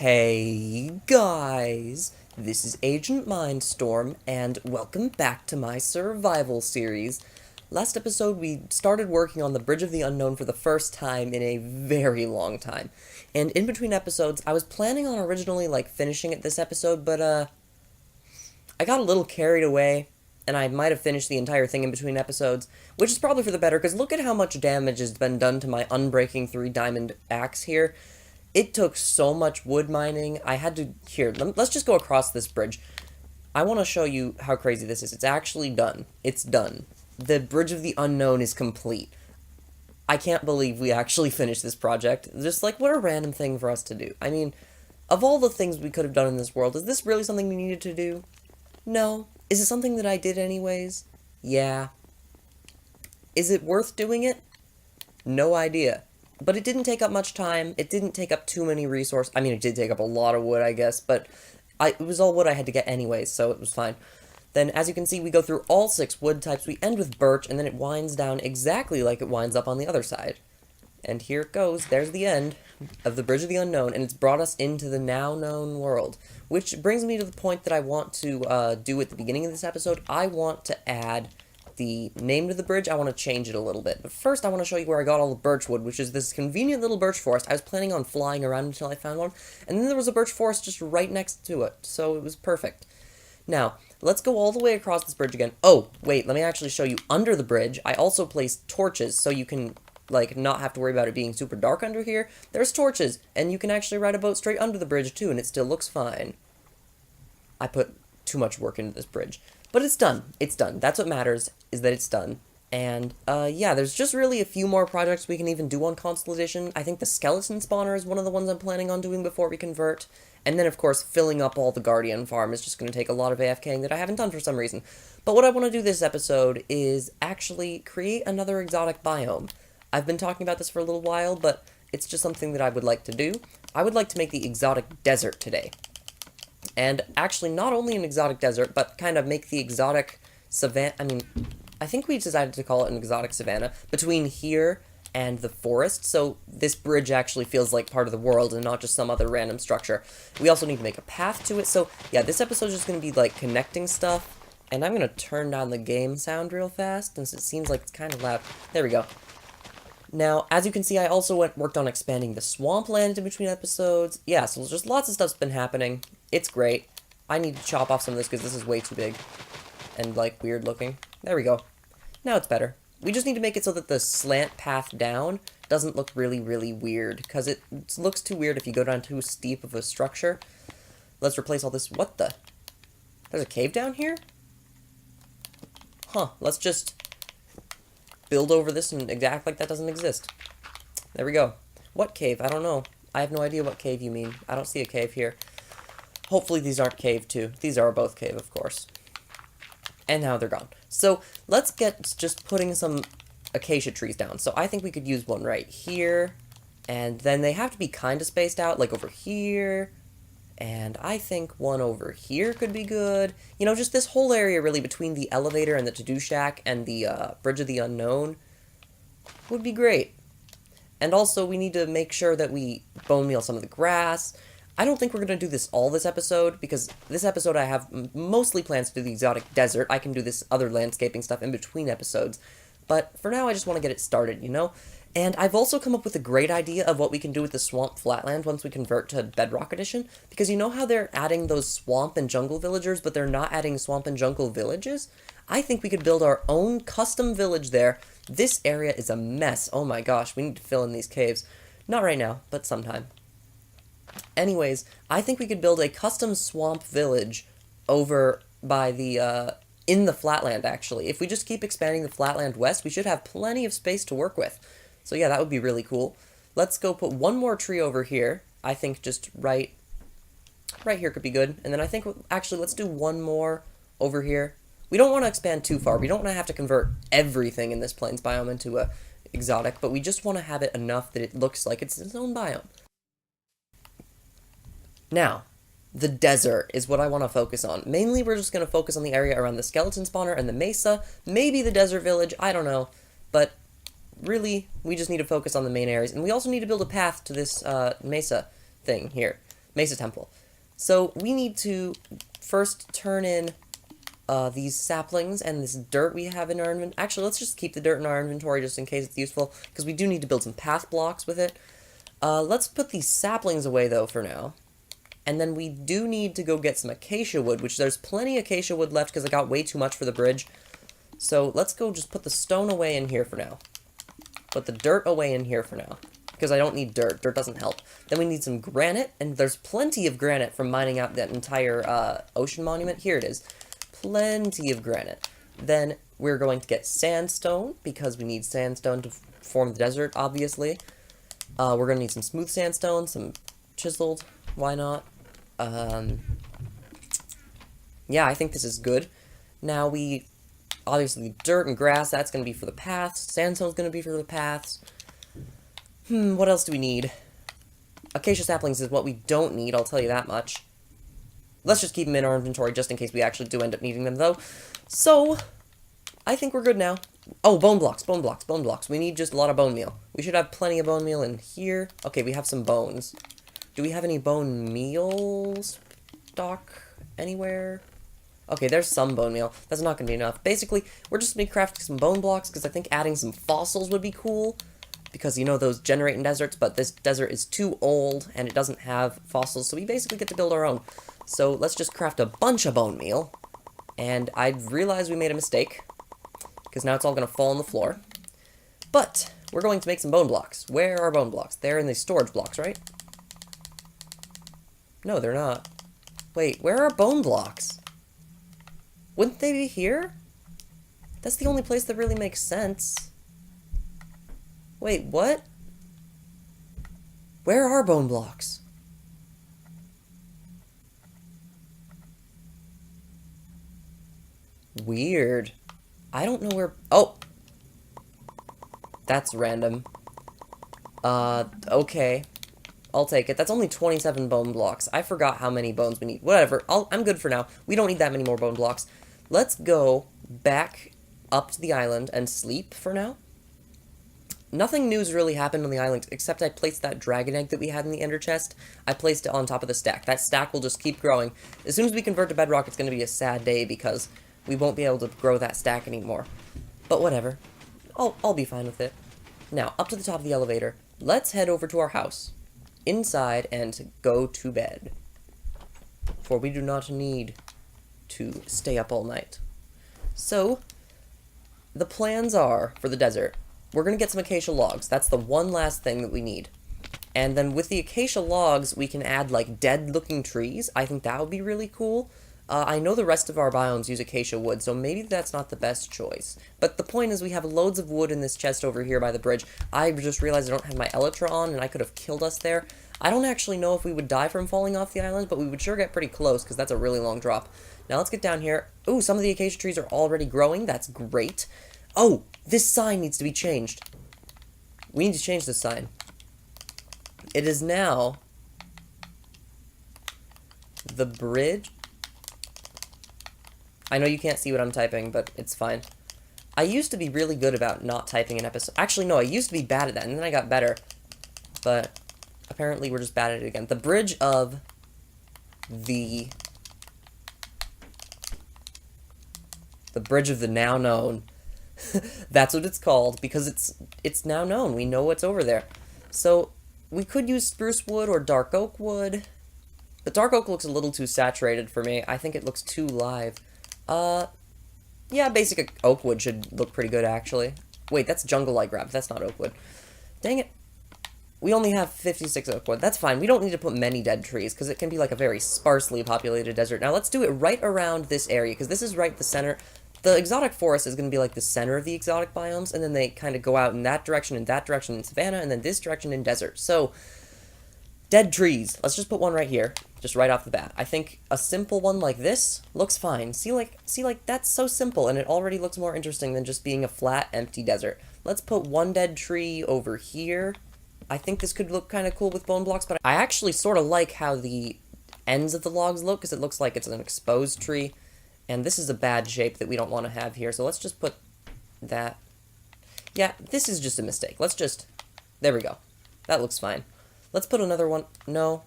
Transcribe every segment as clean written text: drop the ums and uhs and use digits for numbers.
Hey guys, this is Agent Mindstorm, and welcome back to my survival series. Last episode, we started working on the Bridge of the Unknown for the first time in a very long time. And in between episodes, I was planning on originally, finishing it this episode, but, I got a little carried away, and I might have finished the entire thing in between episodes, which is probably for the better, because look at how much damage has been done to my Unbreaking 3 diamond axe here. It took so much wood mining. I had to... Here, let's just go across this bridge. I want to show you how crazy this is. It's actually done. It's done. The Bridge of the Unknown is complete. I can't believe we actually finished this project. Just, what a random thing for us to do. I mean, of all the things we could have done in this world, is this really something we needed to do? No. Is it something that I did anyways? Yeah. Is it worth doing it? No idea. But it didn't take up much time. It didn't take up too many resources. I mean, it did take up a lot of wood, I guess, but it was all wood I had to get anyways, so it was fine. Then, as you can see, we go through all 6 wood types. We end with birch, and then it winds down exactly like it winds up on the other side. And here it goes. There's the end of the Bridge of the Unknown, and it's brought us into the now-known world. Which brings me to the point that I want to do at the beginning of this episode. I want to add the name to the bridge. I want to change it a little bit. But first, I want to show you where I got all the birch wood, which is this convenient little birch forest. I was planning on flying around until I found one, and then there was a birch forest just right next to it, so it was perfect. Now, let's go all the way across this bridge again. Oh, wait, let me actually show you under the bridge. I also placed torches, so you can, not have to worry about it being super dark under here. There's torches, and you can actually ride a boat straight under the bridge, too, and it still looks fine. I put too much work into this bridge. But it's done. It's done. That's what matters, is that it's done. And, yeah, there's just really a few more projects we can even do on Console Edition. I think the skeleton spawner is one of the ones I'm planning on doing before we convert. And then, of course, filling up all the Guardian farm is just going to take a lot of AFKing that I haven't done for some reason. But what I want to do this episode is actually create another exotic biome. I've been talking about this for a little while, but it's just something that I would like to do. I would like to make the exotic desert today. And actually, not only an exotic desert, but kind of make the exotic savanna... I mean, I think we decided to call it an exotic savanna between here and the forest, so this bridge actually feels like part of the world and not just some other random structure. We also need to make a path to it, so yeah, this episode is just going to be, connecting stuff, and I'm going to turn down the game sound real fast, since it seems like it's kind of loud. There we go. Now, as you can see, I also worked on expanding the swampland in between episodes. Yeah, so just lots of stuff's been happening. It's great. I need to chop off some of this because this is way too big and, weird looking. There we go. Now it's better. We just need to make it so that the slant path down doesn't look really, really weird, because it looks too weird if you go down too steep of a structure. Let's replace all this. What the? There's a cave down here? Huh. Let's just build over this and act like that doesn't exist. There we go. What cave? I don't know. I have no idea what cave you mean. I don't see a cave here. Hopefully these aren't cave too. These are both cave, of course. And now they're gone. So let's get just putting some acacia trees down. So I think we could use one right here. And then they have to be kind of spaced out, like over here. And I think one over here could be good. You know, just this whole area really between the elevator and the to-do shack and the Bridge of the Unknown would be great. And also we need to make sure that we bone meal some of the grass. I don't think we're going to do this all this episode, because this episode I have mostly plans to do the exotic desert. I can do this other landscaping stuff in between episodes. But for now, I just want to get it started, you know? And I've also come up with a great idea of what we can do with the swamp flatland once we convert to Bedrock Edition. Because you know how they're adding those swamp and jungle villagers, but they're not adding swamp and jungle villages? I think we could build our own custom village there. This area is a mess. Oh my gosh, we need to fill in these caves. Not right now, but sometime. Anyways, I think we could build a custom swamp village over by the, in the flatland, actually. If we just keep expanding the flatland west, we should have plenty of space to work with. So yeah, that would be really cool. Let's go put one more tree over here. I think just right here could be good. And then I think, actually, let's do one more over here. We don't want to expand too far. We don't want to have to convert everything in this plains biome into a exotic, but we just want to have it enough that it looks like it's its own biome. Now, the desert is what I want to focus on. Mainly, we're just going to focus on the area around the skeleton spawner and the mesa, maybe the desert village, I don't know. But really, we just need to focus on the main areas. And we also need to build a path to this mesa thing here. Mesa Temple. So we need to first turn in these saplings and this dirt we have in our inventory. Actually, let's just keep the dirt in our inventory just in case it's useful, because we do need to build some path blocks with it. Let's put these saplings away, though, for now. And then we do need to go get some acacia wood, which there's plenty of acacia wood left because I got way too much for the bridge. So let's go just put the stone away in here for now. Put the dirt away in here for now, because I don't need dirt. Dirt doesn't help. Then we need some granite, and there's plenty of granite from mining out that entire ocean monument. Here it is. Plenty of granite. Then we're going to get sandstone, because we need sandstone to form the desert, obviously. We're going to need some smooth sandstone, some chiseled. Why not? Yeah, I think this is good. Now obviously, dirt and grass, that's going to be for the paths. Sandstone's going to be for the paths. What else do we need? Acacia saplings is what we don't need, I'll tell you that much. Let's just keep them in our inventory just in case we actually do end up needing them, though. So, I think we're good now. Oh, bone blocks, bone blocks, bone blocks. We need just a lot of bone meal. We should have plenty of bone meal in here. Okay, we have some bones. Do we have any bone meal stock anywhere? Okay, there's some bone meal. That's not going to be enough. Basically, we're just going to be crafting some bone blocks, because I think adding some fossils would be cool. Because, you know, those generate in deserts, but this desert is too old, and it doesn't have fossils, so we basically get to build our own. So let's just craft a bunch of bone meal. And I realized we made a mistake, because now it's all going to fall on the floor. But we're going to make some bone blocks. Where are bone blocks? They're in the storage blocks, right? No, they're not. Wait, where are bone blocks? Wouldn't they be here? That's the only place that really makes sense. Wait, what? Where are bone blocks? Weird. I don't know where... Oh! That's random. Okay. I'll take it. That's only 27 bone blocks. I forgot how many bones we need. Whatever. I'm good for now. We don't need that many more bone blocks. Let's go back up to the island and sleep for now. Nothing new's really happened on the island, except I placed that dragon egg that we had in the ender chest. I placed it on top of the stack. That stack will just keep growing. As soon as we convert to bedrock, it's going to be a sad day, because we won't be able to grow that stack anymore. But whatever. I'll be fine with it. Now, up to the top of the elevator. Let's head over to our house. Inside and go to bed. For we do not need to stay up all night. So, the plans are, for the desert, we're going to get some acacia logs. That's the one last thing that we need. And then with the acacia logs, we can add, like, dead-looking trees. I think that would be really cool. I know the rest of our biomes use acacia wood, so maybe that's not the best choice. But the point is we have loads of wood in this chest over here by the bridge. I just realized I don't have my elytra on, and I could have killed us there. I don't actually know if we would die from falling off the island, but we would sure get pretty close, because that's a really long drop. Now let's get down here. Ooh, some of the acacia trees are already growing. That's great. Oh, this sign needs to be changed. We need to change this sign. It is now the bridge. I know you can't see what I'm typing, but it's fine. I used to be really good about not typing an episode. Actually, no, I used to be bad at that, and then I got better. But apparently we're just bad at it again. The bridge of the... The bridge of the now known. That's what it's called, because it's now known. We know what's over there. So, we could use spruce wood or dark oak wood. But dark oak looks a little too saturated for me. I think it looks too live. Yeah, basic oak wood should look pretty good, actually. Wait, that's jungle I grabbed. That's not oak wood. Dang it. We only have 56 oak wood. That's fine. We don't need to put many dead trees, because it can be like a very sparsely populated desert. Now, let's do it right around this area, because this is right the center. The exotic forest is going to be like the center of the exotic biomes, and then they kind of go out in that direction in savanna, and then this direction in desert. So, dead trees. Let's just put one right here, just right off the bat. I think a simple one like this looks fine. See, like, that's so simple, and it already looks more interesting than just being a flat, empty desert. Let's put one dead tree over here. I think this could look kind of cool with bone blocks, but I actually sort of like how the ends of the logs look, because it looks like it's an exposed tree. And this is a bad shape that we don't want to have here, so let's just put that. Yeah, this is just a mistake. Let's just... There we go. That looks fine. Let's put another one. No.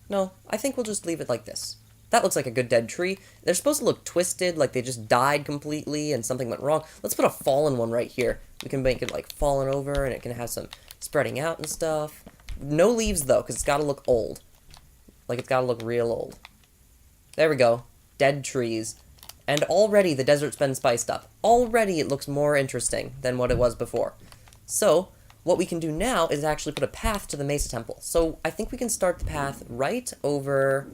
No, I think we'll just leave it like this. That looks like a good dead tree. They're supposed to look twisted, like they just died completely and something went wrong. Let's put a fallen one right here. We can make it like fallen over and it can have some spreading out and stuff. No leaves though, because it's got to look old. Like it's got to look real old. There we go. Dead trees. And already the desert's been spiced up. Already it looks more interesting than what it was before. So, what we can do now is actually put a path to the Mesa Temple. So, I think we can start the path right over...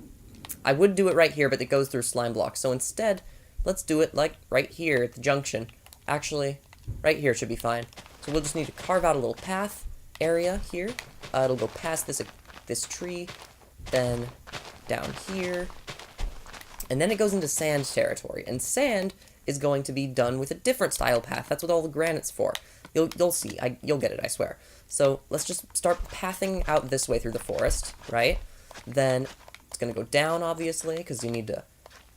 I would do it right here, but it goes through slime blocks. So instead, let's do it like right here at the junction. Actually, right here should be fine. So we'll just need to carve out a little path area here. It'll go past this tree, then down here, and then it goes into sand territory. And sand is going to be done with a different style path. That's what all the granite's for. You'll see. You'll get it, I swear. So let's just start pathing out this way through the forest, right? Then it's going to go down, obviously, because you need to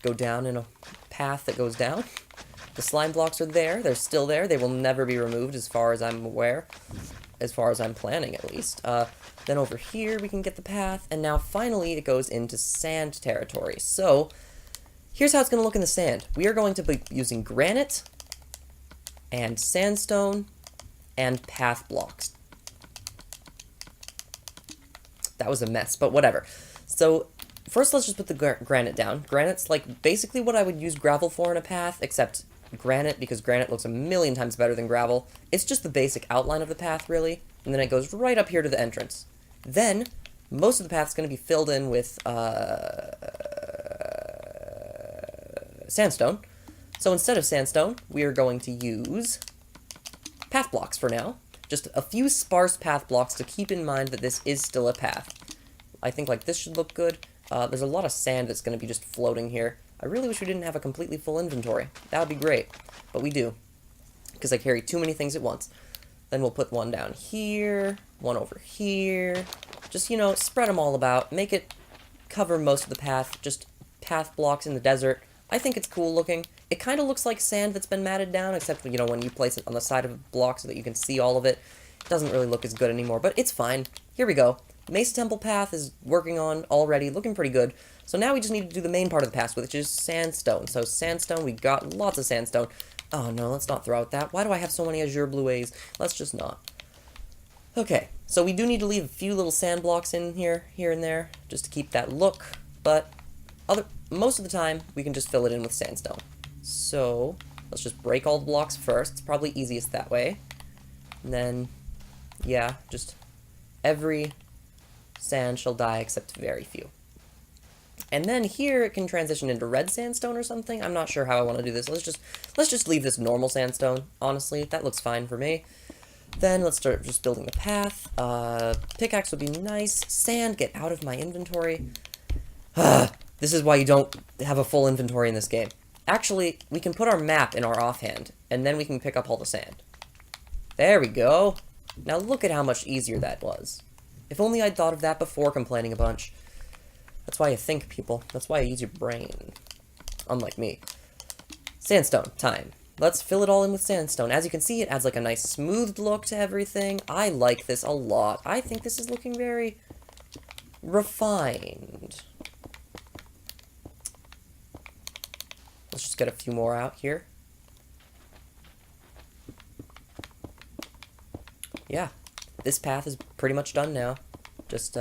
go down in a path that goes down. The slime blocks are there. They're still there. They will never be removed as far as I'm aware. As far as I'm planning, at least. Then over here, we can get the path. And now, finally, it goes into sand territory. So, here's how it's going to look in the sand. We are going to be using granite and sandstone and path blocks. That was a mess, but whatever. So, first let's just put the granite down. Granite's like basically what I would use gravel for in a path, except granite, because granite looks a million times better than gravel. It's just the basic outline of the path, really, and then it goes right up here to the entrance. Then, most of the path's going to be filled in with sandstone. So instead of sandstone, we are going to use path blocks for now. Just a few sparse path blocks to keep in mind that this is still a path. I think like this should look good. There's a lot of sand that's going to be just floating here. I really wish we didn't have a completely full inventory. That would be great. But we do. Because I carry too many things at once. Then we'll put one down here. One over here. Just, you know, spread them all about. Make it cover most of the path. Just path blocks in the desert. I think it's cool looking. It kind of looks like sand that's been matted down, except, you know, when you place it on the side of a block so that you can see all of it. It doesn't really look as good anymore, but it's fine. Here we go. Mesa Temple path is working on already, looking pretty good. So now we just need to do the main part of the path, which is sandstone. So sandstone, we got lots of sandstone. Oh no, let's not throw out that. Why do I have so many azure blue A's? Let's just not. Okay, so we do need to leave a few little sand blocks in here and there, just to keep that look, but most of the time, we can just fill it in with sandstone. So, let's just break all the blocks first. It's probably easiest that way. And then, yeah, just every sand shall die except very few. And then here it can transition into red sandstone or something. I'm not sure how I want to do this. Let's just leave this normal sandstone. Honestly, that looks fine for me. Then let's start just building the path. Pickaxe would be nice. Sand, get out of my inventory. This is why you don't have a full inventory in this game. Actually, we can put our map in our offhand, and then we can pick up all the sand. There we go. Now look at how much easier that was. If only I'd thought of that before complaining a bunch. That's why you think, people. That's why you use your brain. Unlike me. Sandstone, time. Let's fill it all in with sandstone. As you can see, it adds like a nice smoothed look to everything. I like this a lot. I think this is looking very refined. Let's just get a few more out here. Yeah, this path is pretty much done now. Just,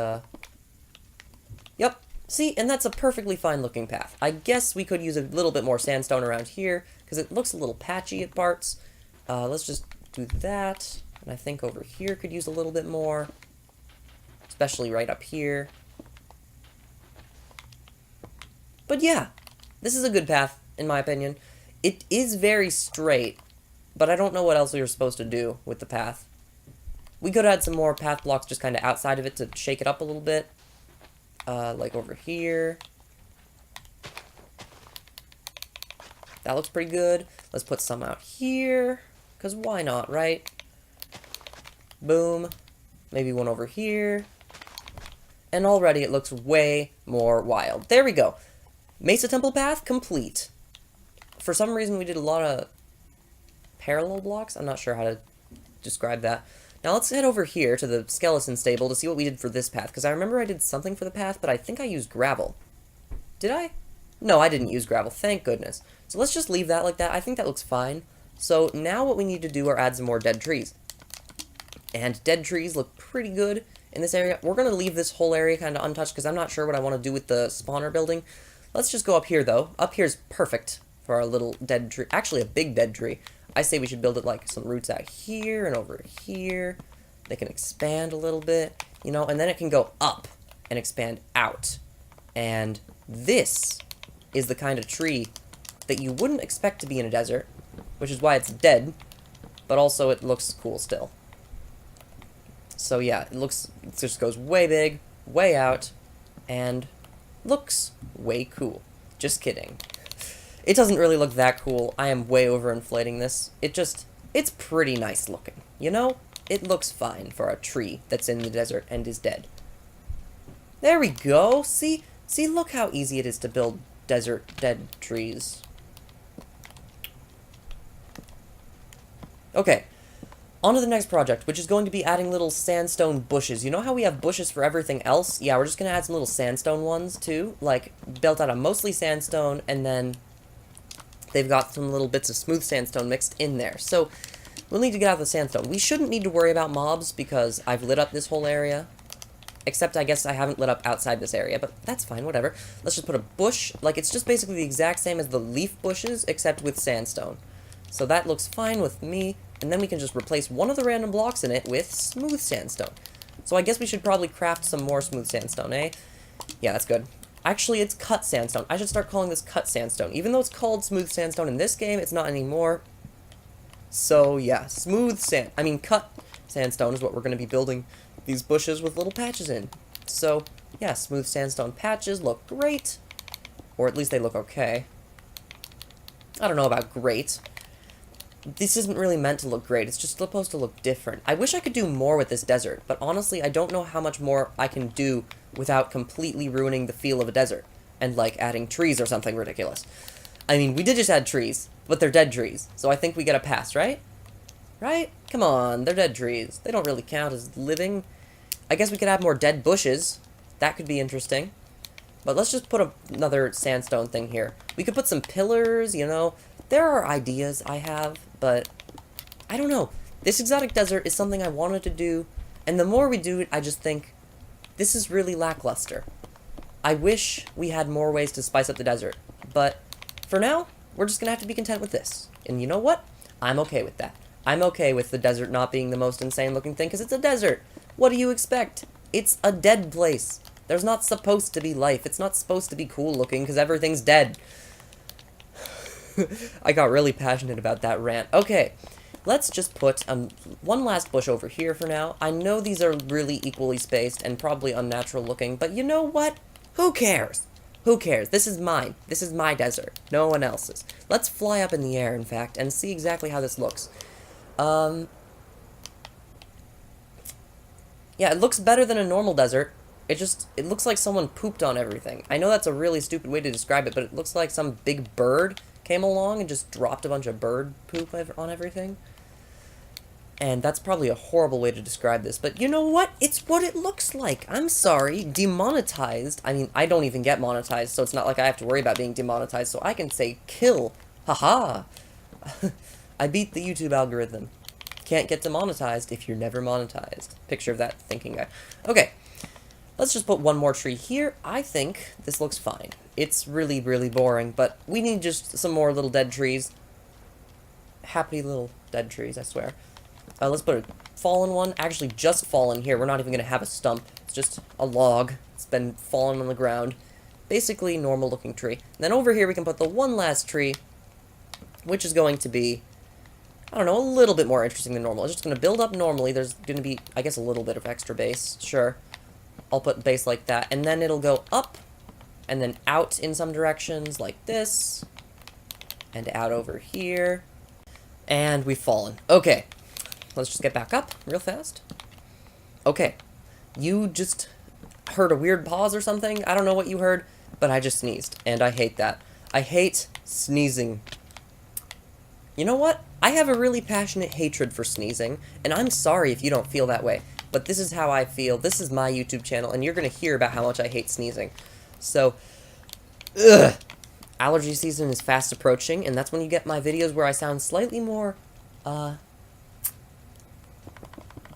Yep, see, and that's a perfectly fine looking path. I guess we could use a little bit more sandstone around here, because it looks a little patchy at parts. Let's just do that, and I think over here could use a little bit more, especially right up here. But yeah, this is a good path, in my opinion. It is very straight, but I don't know what else we were supposed to do with the path. We could add some more path blocks just kind of outside of it to shake it up a little bit. Like over here. That looks pretty good. Let's put some out here, because why not, right? Boom. Maybe one over here. And already it looks way more wild. There we go. Mesa Temple path complete. For some reason we did a lot of parallel blocks. I'm not sure how to describe that. Now let's head over here to the skeleton stable to see what we did for this path, because I remember I did something for the path, but I think I used gravel. Did I? No, I didn't use gravel, thank goodness. So let's just leave that like that. I think that looks fine. So now what we need to do are add some more dead trees. And dead trees look pretty good in this area. We're going to leave this whole area kind of untouched because I'm not sure what I want to do with the spawner building. Let's just go up here, though. Up here's perfect for our little dead tree. Actually, a big dead tree. I say we should build it like some roots out here and over here. They can expand a little bit, you know, and then it can go up and expand out. And this is the kind of tree that you wouldn't expect to be in a desert, which is why it's dead, but also it looks cool still. So yeah, it just goes way big, way out, and looks way cool. Just kidding. It doesn't really look that cool. I am way overinflating this. It's pretty nice looking, you know? It looks fine for a tree that's in the desert and is dead. There we go. See, look how easy it is to build desert dead trees. Okay, on to the next project, which is going to be adding little sandstone bushes. You know how we have bushes for everything else? Yeah, we're just going to add some little sandstone ones, too. Like, built out of mostly sandstone, and then they've got some little bits of smooth sandstone mixed in there. So, we'll need to get out the sandstone. We shouldn't need to worry about mobs, because I've lit up this whole area. Except, I guess I haven't lit up outside this area, but that's fine, whatever. Let's just put a bush. Like, it's just basically the exact same as the leaf bushes, except with sandstone. So that looks fine with me. And then we can just replace one of the random blocks in it with smooth sandstone. So I guess we should probably craft some more smooth sandstone, eh? Yeah, that's good. Actually, it's cut sandstone. I should start calling this cut sandstone. Even though it's called smooth sandstone in this game, it's not anymore. So, yeah, cut sandstone is what we're going to be building these bushes with little patches in. So, yeah, smooth sandstone patches look great. Or at least they look okay. I don't know about great. This isn't really meant to look great, it's just supposed to look different. I wish I could do more with this desert, but honestly, I don't know how much more I can do without completely ruining the feel of a desert, and like adding trees or something ridiculous. I mean, we did just add trees, but they're dead trees, so I think we get a pass, right? Right? Come on, they're dead trees. They don't really count as living. I guess we could add more dead bushes. That could be interesting. But let's just put another sandstone thing here. We could put some pillars, you know. There are ideas I have, but I don't know. This exotic desert is something I wanted to do, and the more we do it, I just think this is really lackluster. I wish we had more ways to spice up the desert, but for now, we're just gonna have to be content with this. And you know what? I'm okay with that. I'm okay with the desert not being the most insane looking thing, because it's a desert. What do you expect? It's a dead place. There's not supposed to be life. It's not supposed to be cool looking, because everything's dead. I got really passionate about that rant. Okay, let's just put one last bush over here for now. I know these are really equally spaced and probably unnatural looking, but you know what? Who cares? Who cares? This is mine. This is my desert. No one else's. Let's fly up in the air, in fact, and see exactly how this looks. Yeah, it looks better than a normal desert. It looks like someone pooped on everything. I know that's a really stupid way to describe it, but it looks like some big bird came along and just dropped a bunch of bird poop on everything. And that's probably a horrible way to describe this, but you know what? It's what it looks like. I'm sorry. Demonetized. I mean, I don't even get monetized, so it's not like I have to worry about being demonetized, so I can say kill. Haha. I beat the YouTube algorithm. Can't get demonetized if you're never monetized. Picture of that thinking guy. Okay. Let's just put one more tree here. I think this looks fine. It's really, really boring, but we need just some more little dead trees. Happy little dead trees, I swear. Let's put a fallen one. Actually, just fallen here. We're not even going to have a stump. It's just a log. It's been fallen on the ground. Basically, normal-looking tree. And then over here, we can put the one last tree, which is going to be, I don't know, a little bit more interesting than normal. It's just going to build up normally. There's going to be, I guess, a little bit of extra base. Sure. I'll put base like that, and then it'll go up, and then out in some directions, like this, and out over here, and we've fallen. Okay, let's just get back up real fast. Okay, you just heard a weird pause or something? I don't know what you heard, but I just sneezed, and I hate that. I hate sneezing. You know what? I have a really passionate hatred for sneezing, and I'm sorry if you don't feel that way, but this is how I feel. This is my YouTube channel, and you're gonna hear about how much I hate sneezing. So, ugh. Allergy season is fast approaching, and that's when you get my videos where I sound slightly more,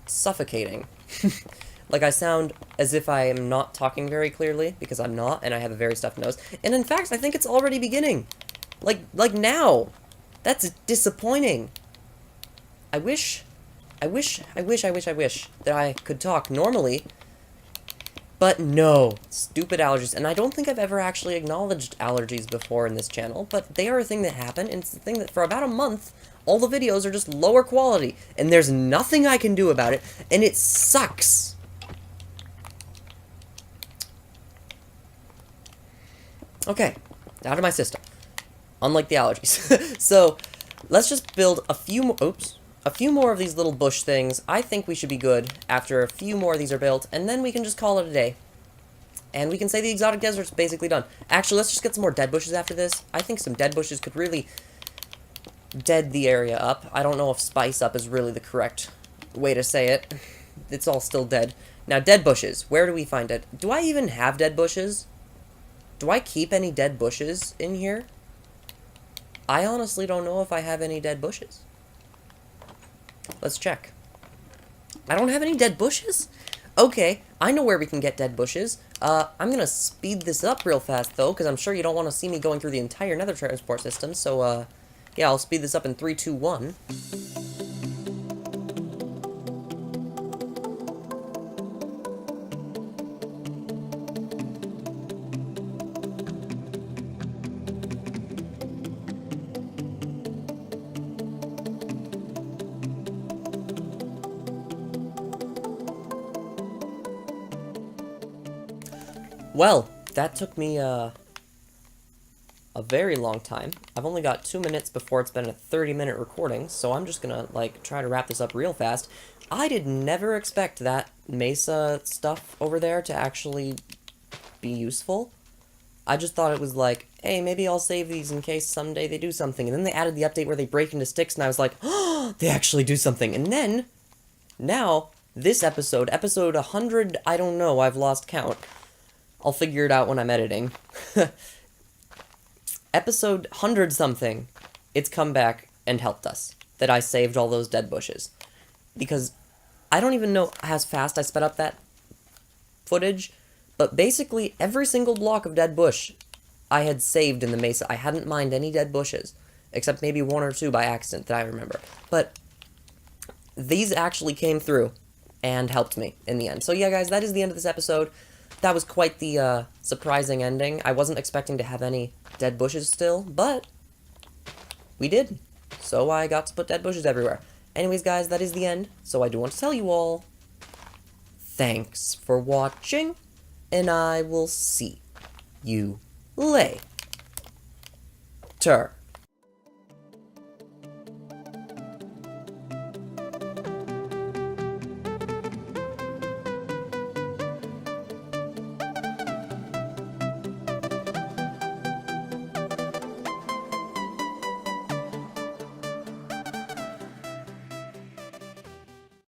suffocating. Like, I sound as if I am not talking very clearly, because I'm not, and I have a very stuffed nose. And in fact, I think it's already beginning. Like now. That's disappointing. I wish that I could talk normally. But no, stupid allergies. And I don't think I've ever actually acknowledged allergies before in this channel, but they are a thing that happen, and it's the thing that for about a month, all the videos are just lower quality, and there's nothing I can do about it, and it sucks. Okay, out of my system. Unlike the allergies. So, let's just build a few more of these little bush things. I think we should be good after a few more of these are built, and then we can just call it a day. And we can say the exotic desert's basically done. Actually, let's just get some more dead bushes after this. I think some dead bushes could really dead the area up. I don't know if spice up is really the correct way to say it. It's all still dead. Now, dead bushes. Where do we find it? Do I even have dead bushes? Do I keep any dead bushes in here? I honestly don't know if I have any dead bushes. Let's check. I don't have any dead bushes? Okay, I know where we can get dead bushes. I'm gonna speed this up real fast, though, because I'm sure you don't want to see me going through the entire nether transport system, so, yeah, I'll speed this up in 3, 2, 1. Well, that took me, a very long time. I've only got 2 minutes before it's been a 30-minute recording, so I'm just gonna, like, try to wrap this up real fast. I did never expect that mesa stuff over there to actually be useful. I just thought it was like, hey, maybe I'll save these in case someday they do something. And then they added the update where they break into sticks, and I was like, oh, they actually do something. And then, now, this episode 100, I don't know, I've lost count. I'll figure it out when I'm editing. Episode 100-something, it's come back and helped us. That I saved all those dead bushes. Because I don't even know how fast I sped up that footage, but basically every single block of dead bush I had saved in the mesa. I hadn't mined any dead bushes, except maybe 1 or 2 by accident that I remember. But these actually came through and helped me in the end. So yeah, guys, that is the end of this episode. That was quite the surprising ending. I wasn't expecting to have any dead bushes still, but we did. So I got to put dead bushes everywhere. Anyways, guys, that is the end. So I do want to tell you all, thanks for watching, and I will see you later.